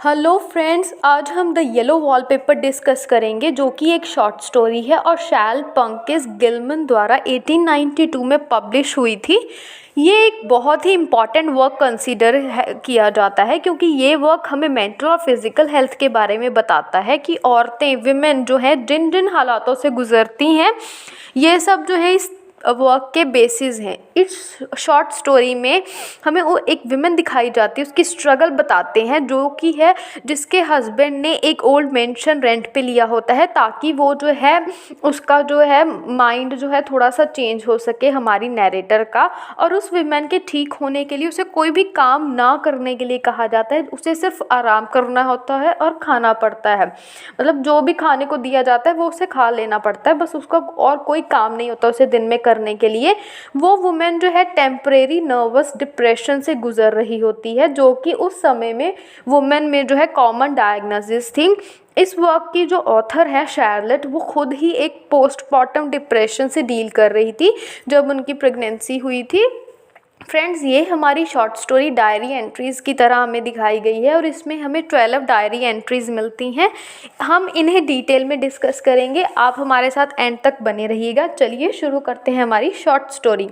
Hello friends, आज हम the yellow wallpaper discuss करेंगे जो कि एक शॉर्ट स्टोरी है और शैल पंकज गिलमन द्वारा 1892 में पब्लिश हुई थी। ये एक बहुत ही इम्पॉर्टेंट वर्क कंसीडर किया जाता है क्योंकि ये वर्क हमें मेंटल और फिज़िकल हेल्थ के बारे में बताता है कि औरतें विमेन जो है जिन जिन हालातों से गुज़रती हैं, ये सब जो है इस वर्क के बेसिस हैं। इस शॉर्ट स्टोरी में हमें वो एक विमेन दिखाई जाती है, उसकी स्ट्रगल बताते हैं जो कि है जिसके हस्बैंड ने एक ओल्ड मेंशन रेंट पे लिया होता है ताकि वो जो है उसका जो है माइंड जो है थोड़ा सा चेंज हो सके हमारी नैरेटर का। और उस विमेन के ठीक होने के लिए उसे कोई भी काम ना करने के लिए कहा जाता है, उसे सिर्फ आराम करना होता है और खाना पड़ता है। मतलब जो भी खाने को दिया जाता है वो उसे खा लेना पड़ता है, बस उसका और कोई काम नहीं होता उसे दिन में करने के लिए। वो वुमेन जो है टेम्परेरी नर्वस डिप्रेशन से गुजर रही होती है जो कि उस समय में वुमेन में जो है कॉमन डायग्नोसिस थी। इस वर्क की जो ऑथर है शार्लेट, वो खुद ही एक पोस्टमार्टम डिप्रेशन से डील कर रही थी जब उनकी प्रेगनेंसी हुई थी। फ्रेंड्स, ये हमारी शॉर्ट स्टोरी डायरी एंट्रीज़ की तरह हमें दिखाई गई है और इसमें हमें 12 डायरी एंट्रीज़ मिलती हैं। हम इन्हें डिटेल में डिस्कस करेंगे, आप हमारे साथ एंड तक बने रहिएगा। चलिए शुरू करते हैं हमारी शॉर्ट स्टोरी।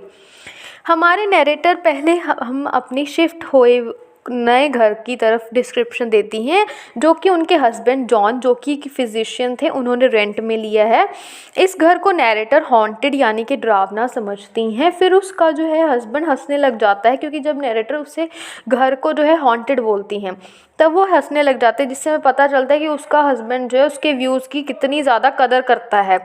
हमारे नैरेटर पहले हम अपनी शिफ्ट हुए नए घर की तरफ डिस्क्रिप्शन देती हैं जो कि उनके हस्बैंड जॉन, जो कि फिजिशियन थे, उन्होंने रेंट में लिया है। इस घर को नैरेटर हॉन्टेड यानी कि डरावना समझती हैं। फिर उसका जो है हस्बैंड हंसने लग जाता है क्योंकि जब नैरेटर उससे घर को जो है हॉन्टेड बोलती हैं तब वो हंसने लग जाते हैं, जिससे हमें पता चलता है कि उसका हस्बैंड जो है उसके व्यूज़ की कितनी ज़्यादा कदर करता है।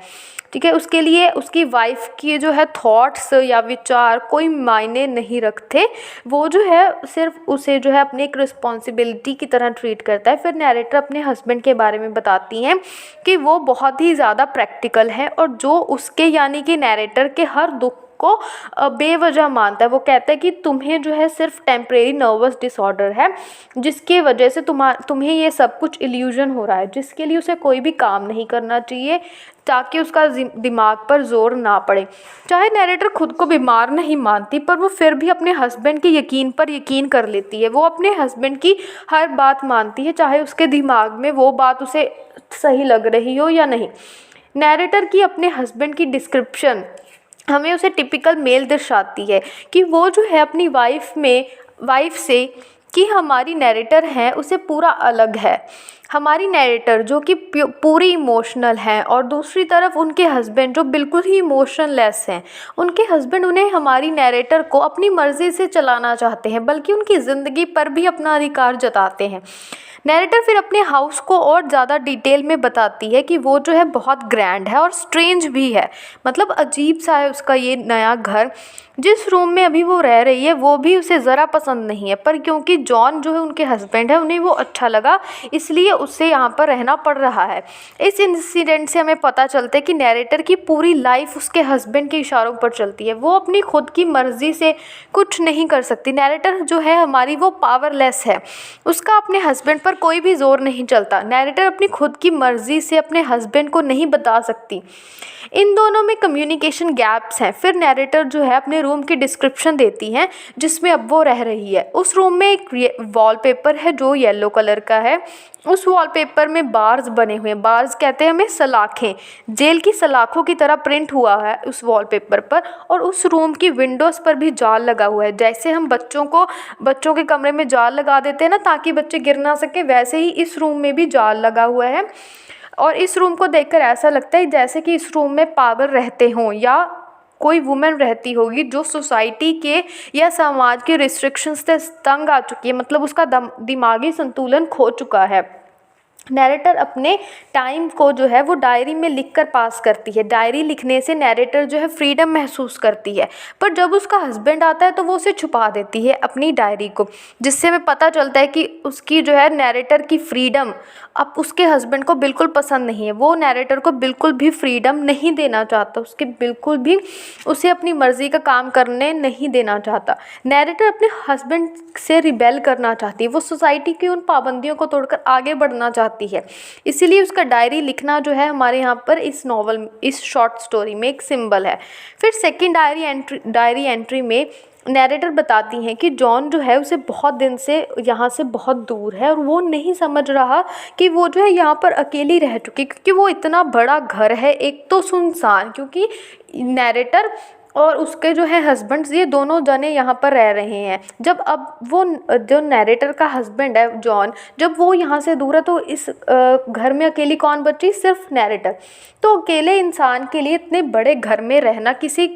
ठीक है, उसके लिए उसकी वाइफ की जो है थॉट्स या विचार कोई मायने नहीं रखते। वो जो है सिर्फ उसे जो है अपनी एक रिस्पॉन्सिबिलिटी की तरह ट्रीट करता है। फिर नैरेटर अपने हस्बैंड के बारे में बताती हैं कि वो बहुत ही ज़्यादा प्रैक्टिकल है और जो उसके यानी कि नैरेटर के हर दुख को बेवजह मानता है। वो कहता है कि तुम्हें जो है सिर्फ टेम्परेरी नर्वस डिसऑर्डर है जिसकी वजह से तुम्हें ये सब कुछ इल्यूजन हो रहा है, जिसके लिए उसे कोई भी काम नहीं करना चाहिए ताकि उसका दिमाग पर जोर ना पड़े। चाहे नैरेटर खुद को बीमार नहीं मानती पर वो फिर भी अपने हस्बैंड के यकीन पर यकीन कर लेती है। वो अपने हस्बैंड की हर बात मानती है, चाहे उसके दिमाग में वो बात उसे सही लग रही हो या नहीं। नैरेटर की अपने हस्बैंड की डिस्क्रिप्शन हमें उसे टिपिकल मेल दर्शाती है कि वो जो है अपनी वाइफ से कि हमारी नैरेटर है उसे पूरा अलग है। हमारी नैरेटर जो कि पूरी इमोशनल है और दूसरी तरफ उनके हस्बैंड जो बिल्कुल ही इमोशनलेस हैं। उनके हस्बैंड उन्हें हमारी नैरेटर को अपनी मर्ज़ी से चलाना चाहते हैं, बल्कि उनकी ज़िंदगी पर भी अपना अधिकार जताते हैं। नैरेटर फिर अपने हाउस को और ज़्यादा डिटेल में बताती है कि वो जो है बहुत ग्रैंड है और स्ट्रेंज भी है। मतलब अजीब सा है उसका ये नया घर। जिस रूम में अभी वो रह रही है वो भी उसे ज़रा पसंद नहीं है, पर क्योंकि जॉन जो है उनके हस्बैंड है उन्हें वो अच्छा लगा, इसलिए उससे यहाँ पर रहना पड़ रहा है। इस इंसिडेंट से हमें पता चलता है कि नैरेटर की पूरी लाइफ उसके हस्बैंड के इशारों पर चलती है। वो अपनी खुद की मर्ज़ी से कुछ नहीं कर सकती। नैरेटर जो है हमारी वो पावरलेस है, उसका अपने हस्बैंड पर कोई भी जोर नहीं चलता। नैरेटर अपनी खुद की मर्ज़ी से अपने हस्बैंड को नहीं बता सकती। इन दोनों में कम्युनिकेशन गैप्स हैं। फिर नैरेटर जो है अपने रूम की डिस्क्रिप्शन देती हैं जिसमें अब वो रह रही है। उस रूम में एक वॉलपेपर है जो येलो कलर का है। उस वॉलपेपर में बार्स बने हुए हैं। बार्स कहते हैं हमें सलाखें, जेल की सलाखों की तरह प्रिंट हुआ है उस वॉलपेपर पर। और उस रूम की विंडोज़ पर भी जाल लगा हुआ है। जैसे हम बच्चों के कमरे में जाल लगा देते हैं ना ताकि बच्चे गिर ना सके, वैसे ही इस रूम में भी जाल लगा हुआ है। और इस रूम को देखकर ऐसा लगता है जैसे कि इस रूम में पागल रहते हों या कोई वुमेन रहती होगी जो सोसाइटी के या समाज के रिस्ट्रिक्शंस से तंग आ चुकी है, मतलब उसका दिमागी संतुलन खो चुका है। नैरेटर अपने टाइम को जो है वो डायरी में लिखकर पास करती है। डायरी लिखने से नैरेटर जो है फ्रीडम महसूस करती है, पर जब उसका हस्बैंड आता है तो वो उसे छुपा देती है अपनी डायरी को, जिससे हमें पता चलता है कि उसकी जो है नैरेटर की फ्रीडम अब उसके हस्बैंड को बिल्कुल पसंद नहीं है। वो नैरेटर को बिल्कुल भी फ्रीडम नहीं देना चाहता, उसके बिल्कुल भी उसे अपनी मर्ज़ी का काम करने नहीं देना चाहता। नैरेटर अपने हस्बैंड से रिबेल करना चाहती है, वो सोसाइटी की उन पाबंदियों को तोड़कर आगे बढ़ना चाहती है। इसीलिए उसका डायरी लिखना जो है हमारे यहाँ पर इस शॉर्ट स्टोरी में एक सिंबल है। फिर सेकंड डायरी एंट्री में नैरेटर बताती हैं कि जॉन जो है उसे बहुत दिन से यहाँ से बहुत दूर है और वो नहीं समझ रहा कि वो जो है यहाँ पर अकेली रह चुकी, क्योंकि वो इतना बड़ा घर है, एक तो सुनसान, क्योंकि नैरेटर और उसके जो है हस्बैंड्स, ये दोनों जने यहाँ पर रह रहे हैं। जब अब वो जो नैरेटर का हस्बैंड है जॉन, जब वो यहाँ से दूर है तो इस घर में अकेली कौन बची? सिर्फ नैरेटर। तो अकेले इंसान के लिए इतने बड़े घर में रहना, किसी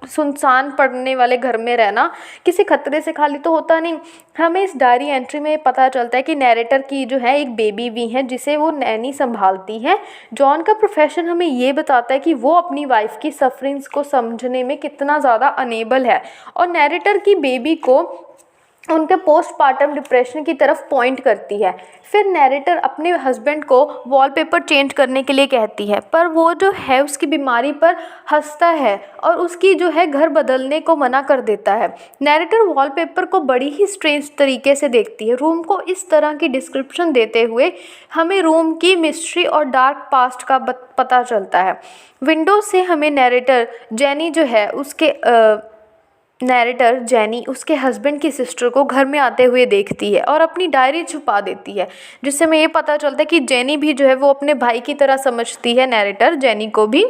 सुनसान पड़ने वाले घर में रहना, किसी खतरे से खाली तो होता नहीं। हमें इस डायरी एंट्री में पता चलता है कि नैरेटर की जो है एक बेबी भी है जिसे वो नैनी संभालती है। जॉन का प्रोफेशन हमें ये बताता है कि वो अपनी वाइफ की सफरिंग्स को समझने में कितना ज़्यादा अनेबल है, और नैरेटर की बेबी को उनके पोस्टपार्टम डिप्रेशन की तरफ पॉइंट करती है। फिर नैरेटर अपने हस्बैंड को वॉलपेपर चेंज करने के लिए कहती है, पर वो जो है उसकी बीमारी पर हंसता है और उसकी जो है घर बदलने को मना कर देता है। नैरेटर वॉलपेपर को बड़ी ही स्ट्रेंज तरीके से देखती है। रूम को इस तरह की डिस्क्रिप्शन देते हुए हमें रूम की मिस्ट्री और डार्क पास्ट का पता चलता है। विंडो से हमें नैरेटर जेनी उसके हस्बैंड की सिस्टर को घर में आते हुए देखती है और अपनी डायरी छुपा देती है, जिससे हमें ये पता चलता है कि जेनी भी जो है वो अपने भाई की तरह समझती है नैरेटर जेनी को भी,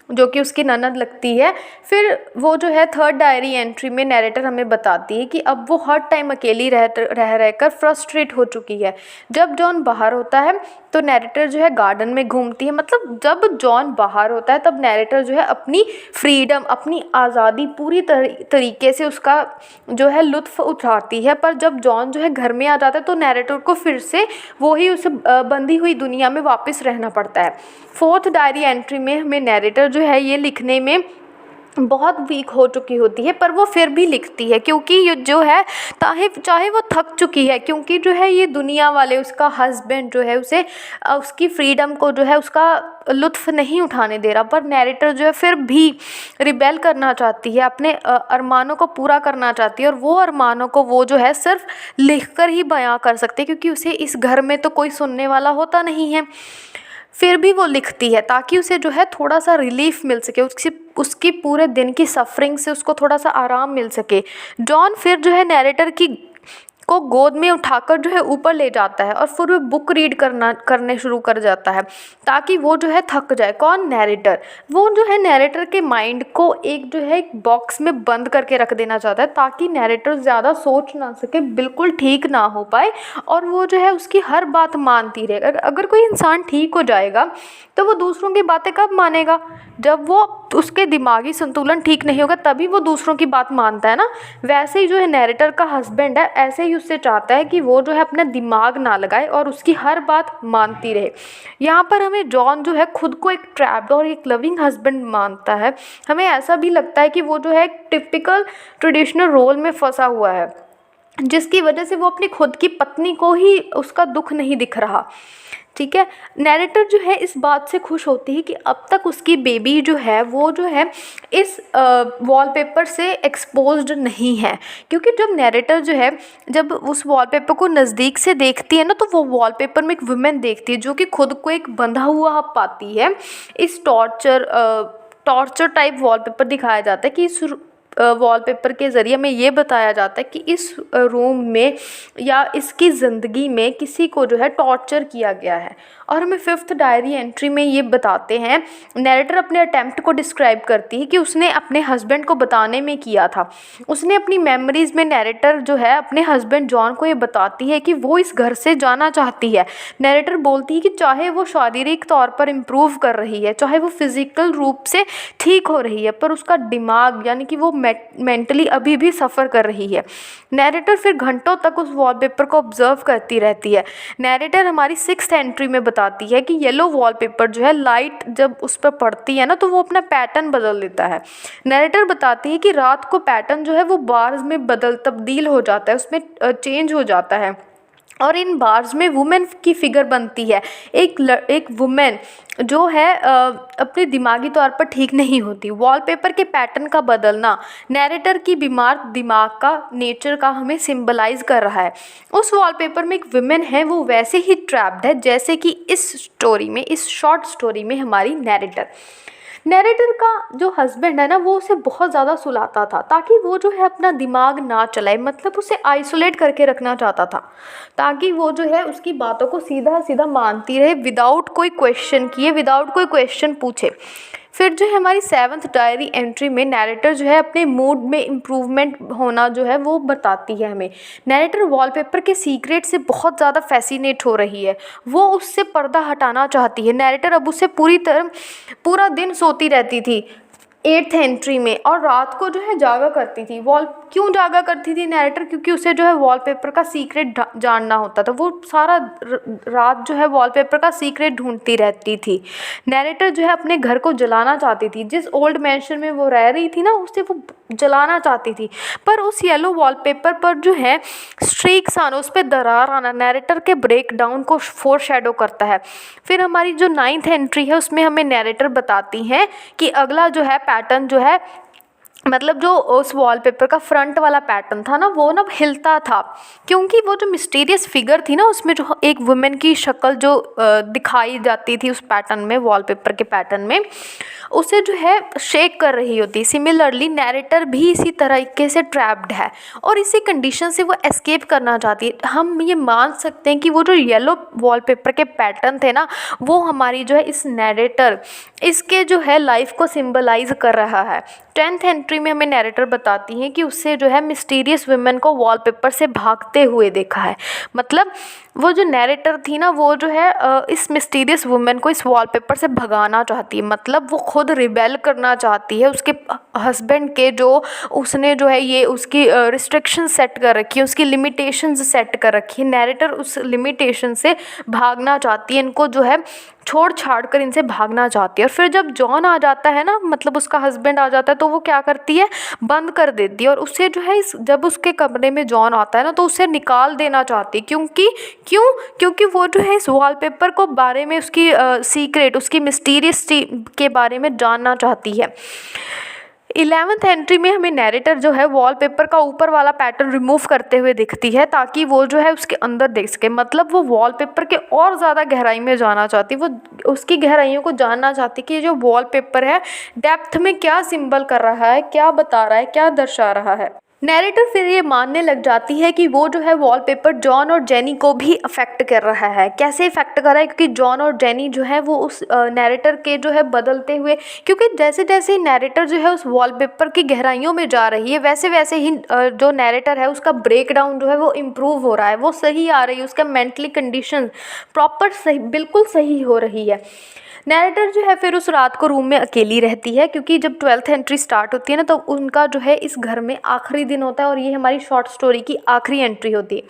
जो कि उसकी ननद लगती है। फिर वो जो है थर्ड डायरी एंट्री में नैरेटर हमें बताती है कि अब वो हर टाइम अकेली रहकर फ्रस्ट्रेट हो चुकी है। जब जॉन बाहर होता है तो नैरेटर जो है गार्डन में घूमती है, मतलब जब जॉन बाहर होता है तब नैरेटर जो है अपनी फ्रीडम, अपनी आज़ादी पूरी तरीके से उसका जो है लुत्फ़ उठाती है। पर जब जॉन जो है घर में आ जाता है तो नैरेटर को फिर से वही उसे बंधी हुई दुनिया में वापस रहना पड़ता है। फोर्थ डायरी एंट्री में हमें नैरेटर जो है ये लिखने में बहुत वीक हो चुकी होती है, पर वो फिर भी लिखती है, क्योंकि ये जो है चाहे वो थक चुकी है, क्योंकि जो है ये दुनिया वाले, उसका हस्बैंड जो है उसे उसकी फ्रीडम को जो है उसका लुत्फ़ नहीं उठाने दे रहा। पर नैरेटर जो है फिर भी रिबेल करना चाहती है, अपने अरमानों को पूरा करना चाहती है, और वो अरमानों को वो जो है सिर्फ लिखकर ही बयां कर सकती है, क्योंकि उसे इस घर में तो कोई सुनने वाला होता नहीं है। फिर भी वो लिखती है ताकि उसे जो है थोड़ा सा रिलीफ मिल सके, उसकी पूरे दिन की सफरिंग से उसको थोड़ा सा आराम मिल सके। जॉन फिर जो है नैरेटर को गोद में उठाकर जो है ऊपर ले जाता है और फिर वो बुक रीड करने शुरू कर जाता है ताकि वो जो है थक जाए। कौन? नैरेटर। वो जो है नैरेटर के माइंड को एक जो है एक बॉक्स में बंद करके रख देना चाहता है ताकि नैरेटर ज़्यादा सोच ना सके, बिल्कुल ठीक ना हो पाए, और वो जो है उसकी हर बात मानती रहे। अगर कोई इंसान ठीक हो जाएगा तो वो दूसरों की बातें कब मानेगा? जब वो उसके दिमागी संतुलन ठीक नहीं होगा तभी वो दूसरों की बात मानता है ना। वैसे ही जो है नैरेटर का हस्बैंड है, ऐसे ही उससे चाहता है कि वो जो है अपना दिमाग ना लगाए और उसकी हर बात मानती रहे। यहाँ पर हमें जॉन जो है खुद को एक ट्रैप्ड और एक लविंग हस्बैंड मानता है। हमें ऐसा भी लगता है कि वो जो है एक टिपिकल ट्रेडिशनल रोल में फंसा हुआ है, जिसकी वजह से वो अपनी खुद की पत्नी को ही उसका दुख नहीं दिख रहा। ठीक है, नैरेटर जो है इस बात से खुश होती है कि अब तक उसकी बेबी जो है वो जो है इस वॉलपेपर से एक्सपोज्ड नहीं है, क्योंकि जब नैरेटर जो है जब उस वॉलपेपर को नज़दीक से देखती है ना तो वो वॉलपेपर में एक वुमेन देखती है जो कि खुद को एक बंधा हुआ पाती है। इस टॉर्चर टाइप वॉलपेपर दिखाया जाता है कि इस वॉलपेपर के ज़रिए हमें ये बताया जाता है कि इस रूम में या इसकी ज़िंदगी में किसी को जो है टॉर्चर किया गया है। और हमें फिफ्थ डायरी एंट्री में ये बताते हैं, नैरेटर अपने अटैम्प्ट को डिस्क्राइब करती है कि उसने अपने हस्बैंड को बताने में किया था। उसने अपनी मेमोरीज़ में नैरेटर जो है अपने हस्बैंड जॉन को ये बताती है कि वो इस घर से जाना चाहती है। नैरेटर बोलती है कि चाहे वो शारीरिक तौर पर इम्प्रूव कर रही है, चाहे वो फिज़िकल रूप से ठीक हो रही है, पर उसका दिमाग यानी कि वो मेंटली अभी भी सफ़र कर रही है। नैरेटर फिर घंटों तक उस वॉलपेपर को ऑब्जर्व करती रहती है। नैरेटर हमारी सिक्स्थ एंट्री में बताती है कि येलो वॉलपेपर जो है लाइट जब उस पर पड़ती है ना तो वो अपना पैटर्न बदल देता है। नैरेटर बताती है कि रात को पैटर्न जो है वो बार्स में तब्दील हो जाता है, उसमें चेंज हो जाता है, और इन बार्स में वुमेन की फिगर बनती है। एक वुमेन जो है अपने दिमागी तौर पर ठीक नहीं होती। वॉलपेपर के पैटर्न का बदलना नैरेटर की बीमार दिमाग का नेचर का हमें सिंबलाइज कर रहा है। उस वॉलपेपर में एक वुमेन है, वो वैसे ही ट्रैप्ड है जैसे कि इस शॉर्ट स्टोरी में हमारी नैरेटर। नैरेटर का जो हस्बैंड है ना वो उसे बहुत ज़्यादा सुलाता था ताकि वो जो है अपना दिमाग ना चलाए, मतलब उसे आइसोलेट करके रखना चाहता था ताकि वो जो है उसकी बातों को सीधा सीधा मानती रहे विदाउट कोई क्वेश्चन किए, विदाउट कोई क्वेश्चन पूछे। फिर जो है हमारी 7th डायरी एंट्री में नैरेटर जो है अपने मूड में इम्प्रूवमेंट होना जो है वो बताती है हमें। नैरेटर वॉलपेपर के सीक्रेट से बहुत ज़्यादा फैसिनेट हो रही है, वो उससे पर्दा हटाना चाहती है। नैरेटर अब उससे पूरा दिन सोती रहती थी 8th एंट्री में, और रात को जो है जागा करती थी। क्यों जागा करती थी नैरेटर? क्योंकि उसे जो है वॉलपेपर का सीक्रेट जानना होता था। वो सारा रात जो है वॉलपेपर का सीक्रेट ढूंढती रहती थी। नैरेटर जो है अपने घर को जलाना चाहती थी, जिस ओल्ड मैंशन में वो रह रही थी ना उसे वो जलाना चाहती थी, पर उस येलो वॉलपेपर पर जो है स्ट्रीक्स आना, उस पर दरार आना नैरेटर के ब्रेक डाउन को फोरशैडो करता है। फिर हमारी जो 9th एंट्री है उसमें हमें नैरेटर बताती हैं कि अगला जो है पैटर्न जो है, मतलब जो उस वॉलपेपर का फ्रंट वाला पैटर्न था ना वो ना हिलता था, क्योंकि वो जो मिस्टीरियस फिगर थी ना उसमें जो एक वुमेन की शक्ल जो दिखाई जाती थी उस पैटर्न में, वॉलपेपर के पैटर्न में, उसे जो है शेक कर रही होती। सिमिलरली नैरेटर भी इसी तरीके से ट्रैप्ड है और इसी कंडीशन से वो एस्केप करना चाहती है। हम ये मान सकते हैं कि वो जो येलो वॉलपेपर के पैटर्न थे ना वो हमारी जो है इस नैरेटर इसके जो है लाइफ को सिंबलाइज कर रहा है। 10th एंट्री में हमें नैरेटर बताती हैं कि उससे जो है मिस्टीरियस वुमेन को वॉलपेपर से भागते हुए देखा है। मतलब वो जो नैरेटर थी ना वो जो है इस मिस्टीरियस वुमेन को इस वॉलपेपर से भगाना चाहती है, मतलब वो खुद रिबेल करना चाहती है उसके हस्बैंड के जो उसने जो है ये उसकी रिस्ट्रिक्शन सेट कर रखी है, उसकी लिमिटेशंस सेट कर रखी है। नैरेटर उस लिमिटेशन से भागना चाहती है, इनको जो है छोड़ छाड़ कर इनसे भागना चाहती है। और फिर जब जॉन आ जाता है ना, मतलब उसका हस्बैंड आ जाता है, तो वो क्या करती है, बंद कर देती है और उससे जो है जब उसके कमरे में जॉन आता है ना तो उसे निकाल देना चाहती है। क्योंकि वो जो है इस वॉलपेपर को बारे में उसकी सीक्रेट, उसकी मिस्टीरियस के बारे में जानना चाहती है। 11th एंट्री में हमें नैरेटर जो है वॉलपेपर का ऊपर वाला पैटर्न रिमूव करते हुए दिखती है ताकि वो जो है उसके अंदर देख सके, मतलब वो वॉलपेपर के और ज़्यादा गहराई में जाना चाहती, वो उसकी गहराइयों को जानना चाहती कि ये जो वॉलपेपर है डेप्थ में क्या सिंबल कर रहा है, क्या बता रहा है, क्या दर्शा रहा है। नैरेटर फिर ये मानने लग जाती है कि वो जो है वॉलपेपर जॉन और जेनी को भी अफेक्ट कर रहा है। कैसे इफेक्ट कर रहा है? क्योंकि जॉन और जेनी जो है वो उस नैरेटर के जो है बदलते हुए, क्योंकि जैसे जैसे नैरेटर जो है उस वॉलपेपर की गहराइयों में जा रही है वैसे वैसे ही जो नैरेटर है उसका ब्रेक डाउन जो है वो इम्प्रूव हो रहा है, वो सही आ रही है, उसका मेंटली कंडीशन प्रॉपर सही, बिल्कुल सही हो रही है। नैरेटर जो है फिर उस रात को रूम में अकेली रहती है, क्योंकि जब 12th एंट्री स्टार्ट होती है ना तो उनका जो है इस घर में आखिरी दिन होता है और ये हमारी शॉर्ट स्टोरी की आखिरी एंट्री होती है।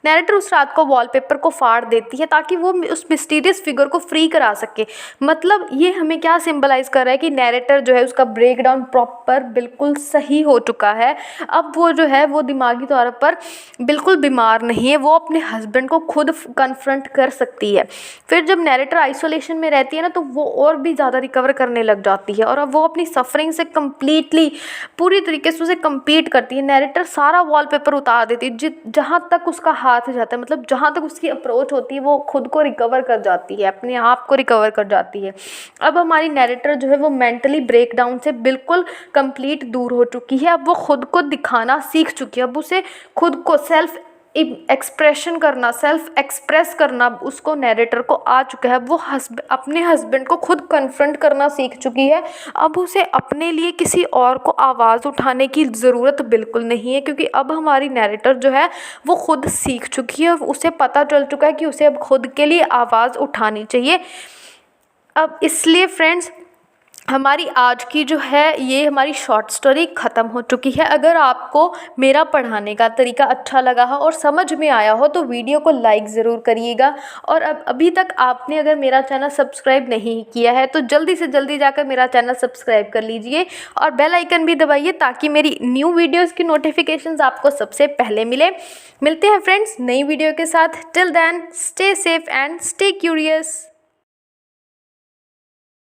नैरेटर उस रात को वॉलपेपर को फाड़ देती है ताकि वो उस मिस्टीरियस फिगर को फ्री करा सके। मतलब ये हमें क्या सिंबलाइज कर रहा है कि नैरेटर जो है उसका ब्रेक डाउन प्रॉपर बिल्कुल सही हो चुका है। अब वो जो है वो दिमागी तौर पर बिल्कुल बीमार नहीं है, वो अपने हस्बैंड को खुद कन्फ्रंट कर सकती है। फिर जब नैरेटर आइसोलेशन में रहती है ना तो वो और भी ज़्यादा रिकवर करने लग जाती है और अब वो अपनी सफरिंग से कम्प्लीटली पूरी तरीके से उसे कम्पीट करती है। नैरेटर सारा वॉलपेपर उतार देती है, जहाँ तक उसका हाथ जाता है, मतलब जहाँ तक उसकी अप्रोच होती है वो खुद को रिकवर कर जाती है, अपने आप को रिकवर कर जाती है। अब हमारी नैरेटर जो है वो मेंटली ब्रेक डाउन से बिल्कुल कंप्लीट दूर हो चुकी है। अब वो खुद को दिखाना सीख चुकी है, अब उसे खुद को सेल्फ एक्सप्रेस करना उसको नैरेटर को आ चुका है। वो अपने हस्बैंड को खुद कन्फ्रंट करना सीख चुकी है। अब उसे अपने लिए किसी और को आवाज़ उठाने की ज़रूरत बिल्कुल नहीं है, क्योंकि अब हमारी नैरेटर जो है वो खुद सीख चुकी है, उसे पता चल चुका है कि उसे अब खुद के लिए आवाज़ उठानी चाहिए। अब इसलिए फ्रेंड्स हमारी आज की जो है ये हमारी शॉर्ट स्टोरी ख़त्म हो चुकी है। अगर आपको मेरा पढ़ाने का तरीका अच्छा लगा हो और समझ में आया हो तो वीडियो को लाइक ज़रूर करिएगा। और अब अभी तक आपने अगर मेरा चैनल सब्सक्राइब नहीं किया है तो जल्दी से जल्दी जाकर मेरा चैनल सब्सक्राइब कर लीजिए और बेल आइकन भी दबाइए ताकि मेरी न्यू वीडियोज़ की नोटिफिकेशंस आपको सबसे पहले मिलते हैं फ्रेंड्स नई वीडियो के साथ। Till then stay safe and stay curious.